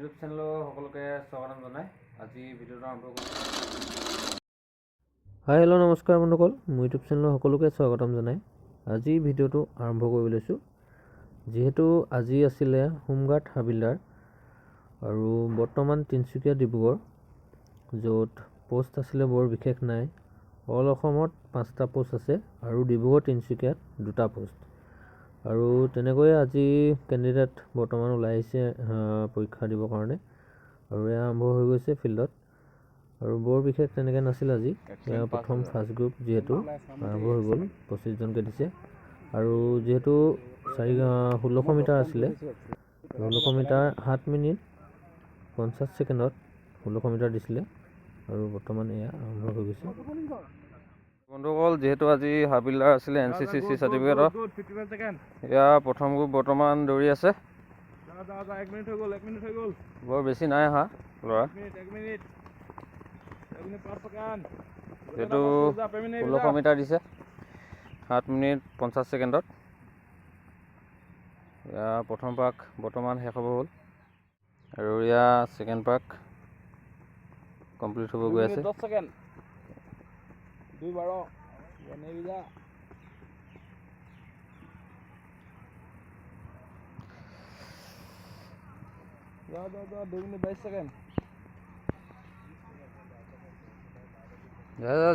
YouTube চেনেলৰ সকলোকে স্বাগতম জনাই আজি ভিডিঅ'টো আৰম্ভ কৰিছোঁ। হাই হেল্ল' নমস্কাৰ বন্ধুসকল, মোৰ ইউটিউব চেনেলৰ সকলোকে স্বাগতম জনাই আজি ভিডিঅ'টো আৰম্ভ কৰিব লৈছোঁ। যিহেতু আজি আছিলে হোমগাৰ্ড হাবিলদাৰ আৰু বৰ্তমান তিনিচুকীয়া ডিব্ৰুগড়, য'ত পোষ্ট আছিলে বৰ বিশেষ নাই। অল অসমত 5টা পোষ্ট আছে আৰু ডিব্ৰুগড় তিনিচুকীয়াত 2টা পোষ্ট। আৰু তেনেকৈয়ে আজি কেণ্ডিডেট বৰ্তমান ওলাই আহিছে পৰীক্ষা দিবৰ কাৰণে, আৰু এয়া আৰম্ভ হৈ গৈছে ফিল্ডত। আৰু বৰ বিশেষ তেনেকৈ নাছিল আজি, এয়া প্ৰথম ফাৰ্ষ্ট গ্ৰুপ যিহেতু আৰম্ভ হৈ গ'ল, 25জনকৈ দিছে। আৰু যিহেতু 1600 মিটাৰ আছিলে, 1600 মিটাৰ 7 মিনিট 50 ছেকেণ্ডত 1600 মিটাৰ দিছিলে আৰু বৰ্তমান এয়া আৰম্ভ হৈ গৈছে। বন্ধুসকল, যিহেতু আজি হাবিলদাৰ আছিলে NCCC চাৰ্টিফিকেটৰ, এয়া প্ৰথম গ্ৰুপ বৰ্তমান দৌৰি আছে। বৰ বেছি নাই অহা ল'ৰা, যিহেতু 1600 মিটাৰ দিছে 7 মিনিট 50 ছেকেণ্ডত। এয়া প্ৰথম পাক বৰ্তমান শেষ হ'ব হ'ল আৰু এয়া ছেকেণ্ড পাক কমপ্লিট হ'ব গৈ আছে।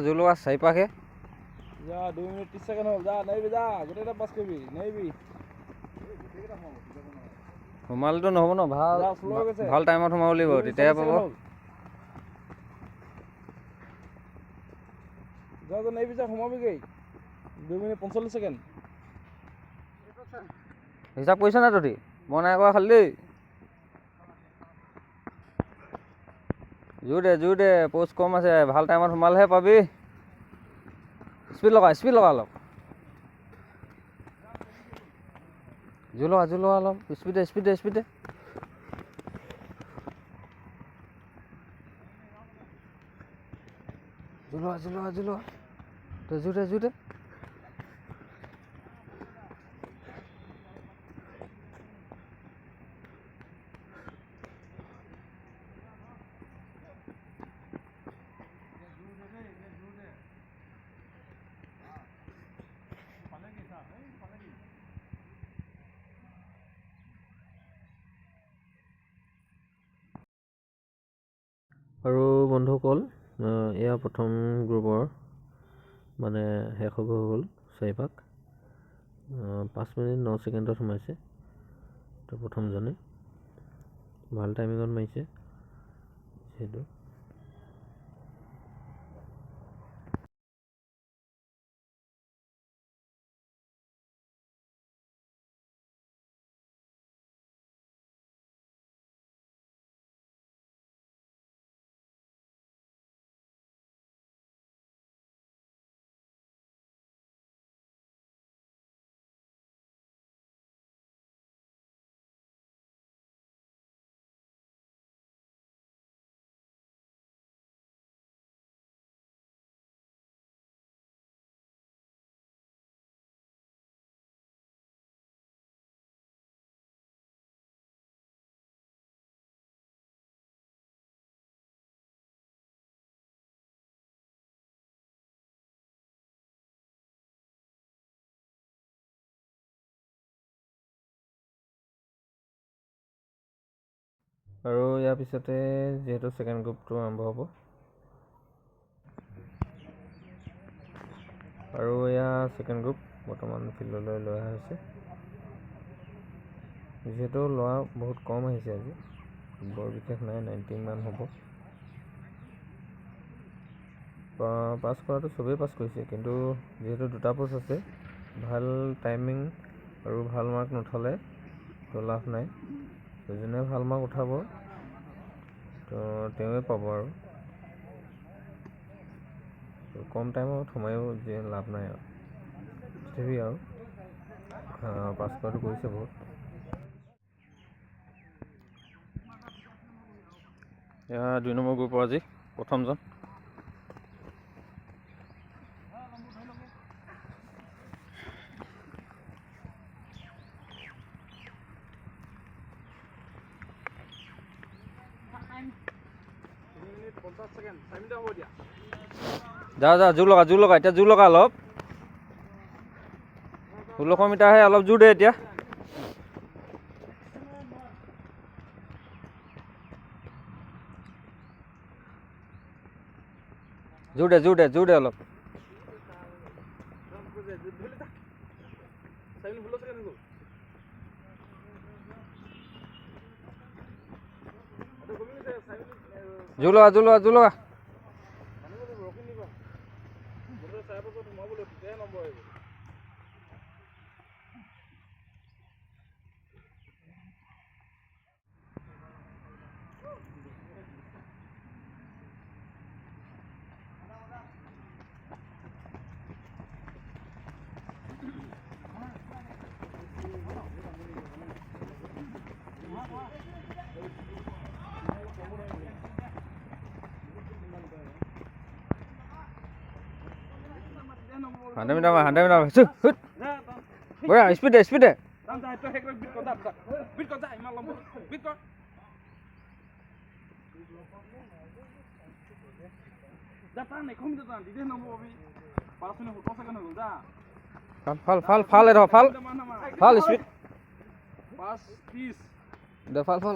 জোৰ লগা 4 পাকহে, 2 মিনিট 30 ছেকেণ্ড হ'ল। যা নেৰিবি, যা গোটেইটা পাছ কৰিবি, নেৰিবি। সোমালেতো নহ'ব ন, ভাল টাইমত সোমাব লাগিব, তেতিয়াহে পাব। যা যা নেৰিবি, যা সোমাবিগৈ। 2 মিনিট 45 ছেকেণ্ড। হিচাপ কৰিছ নাই তহঁতি? মই নাই কৰা খালি দেই। জোৰ দে, পোষ্ট কম আছে, ভাল টাইমত সোমালেহে পাবি। স্পীড লগা অলপ, জোৰ লগা অলপ, স্পীডে জোৰ লগা জোৰতে। আৰু বন্ধুসকল, এয়া প্ৰথম গ্ৰুপৰ মানে শেষ হ'ব হ'ল 4 পাক। 5 মিনিট 9 ছেকেণ্ডত সোমাইছে তো প্ৰথমজনে, ভাল টাইমিঙত মাৰিছে যিহেতু। আৰু ইয়াৰ পিছতে যিহেতু ছেকেণ্ড গ্ৰুপটো আৰম্ভ হ'ব, আৰু এয়া ছেকেণ্ড গ্ৰুপ বৰ্তমান ফিল্ডলৈ লৈ অহা হৈছে। যিহেতু ল'ৰা বহুত কম আহিছে আজি, বৰ বিশেষ নাই, 19 মান হ'ব। পাছ কৰাটো চবেই পাছ কৰিছে, কিন্তু যিহেতু 2টা পোষ্ট আছে, ভাল টাইমিং আৰু ভাল মাৰ্ক নুঠালে তো লাভ নাই। যোনে ভাল মাৰ্ক উঠাব তো তেওঁৱে পাব, আৰু কম টাইমত সোমায়ো যে লাভ নাই আৰু তথাপি আৰু পাছ কৰাটো কৰিছে বহুত। এয়া 2 নম্বৰ গ্ৰুপৰ আজি প্ৰথমজন। 50 ছেকেণ্ড 4 মিনিট হ'ব দিয়া যা জোৰ লগা এতিয়া জোৰ লগা অলপ 1600 মিটাৰহে অলপ জোৰ দে এতিয়া জোৰ দে অলপ 4 মিনিট 16 ছেকেণ্ড জোৰ লগা হান্ড্ৰেড মিটাৰ বঢ়িয়া স্পীড দে ফাল স্পীড দে ফাল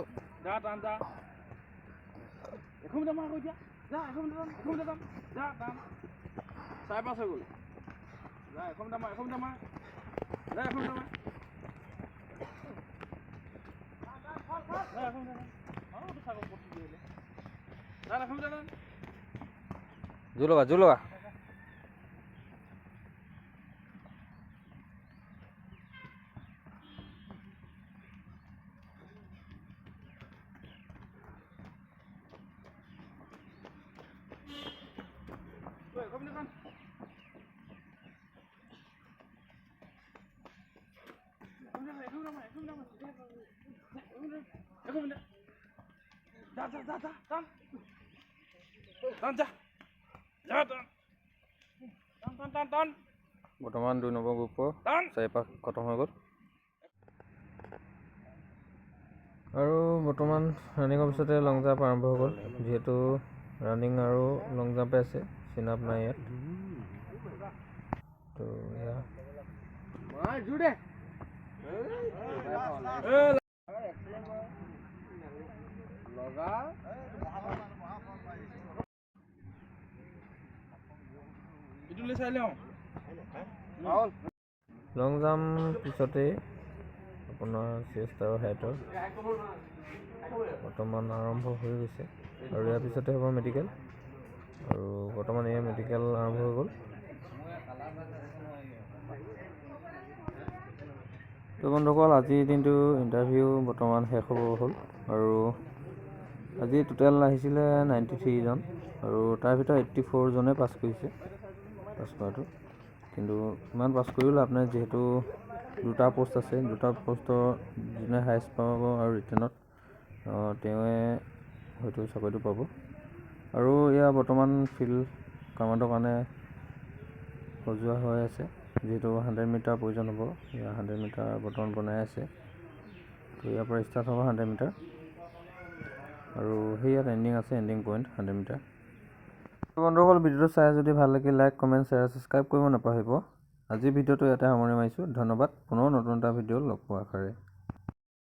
জোৰ লগা বৰ্তমান 2 নম্বৰ গ্ৰুপৰ 4 পাক খতম হৈ গ'ল আৰু বৰ্তমান ৰানিঙৰ পিছতে লং জাম্প আৰম্ভ হৈ গ'ল যিহেতু ৰানিং আৰু লং জাম্পে আছে চিন আপ নাই ইয়াত তো লং জাম্প পিছতে আপোনাৰ চেষ্ট আৰু হাইটৰ বৰ্তমান আৰম্ভ হৈ গৈছে আৰু ইয়াৰ পিছতে হ'ব মেডিকেল আৰু বৰ্তমান এই মেডিকেল আৰম্ভ হৈ গ'ল তো বন্ধুসকল আজিৰ দিনটো ইণ্টাৰভিউ বৰ্তমান শেষ হ'ব হ'ল আৰু আজি টোটেল আহিছিলে 93 জন আৰু তাৰ ভিতৰত 84 জনে পাছ কৰিছে পাছ কৰাটো কিন্তু ইমান পাছ কৰিও লাভ নাই যিহেতু দুটা পোষ্ট আছে দুটা পোষ্টৰ যোনে হাইষ্ট পাব আৰু ৰিটেনত তেওঁৱে হয়তো চাকৰিটো পাব আৰু এয়া বৰ্তমান ফিল্ড কামাণ্ডৰ কাৰণে সজোৱা হৈ আছে যিহেতু 100 মিটাৰ প্ৰয়োজন হ'ব এয়া 100 মিটাৰ বৰ্তমান বনাই আছে তো ইয়াৰ পৰা ষ্টাৰ্ট হ'ব 100 মিটাৰ আৰু ইয়াত এণ্ডিং আছে এণ্ডিং পইণ্ট 100 মিটাৰ বন্ধুসকল ভিডিঅ'টো চাই যদি ভাল লাগে লাইক কমেণ্ট শ্বেয়াৰ ছাবস্ক্ৰাইব কৰিব নাপাহৰিব আজিৰ ভিডিঅ'টো ইয়াতে সামৰণি মাৰিছোঁ ধন্যবাদ পুনৰ নতুন এটা ভিডিঅ' লগ পোৱাৰ আশাৰে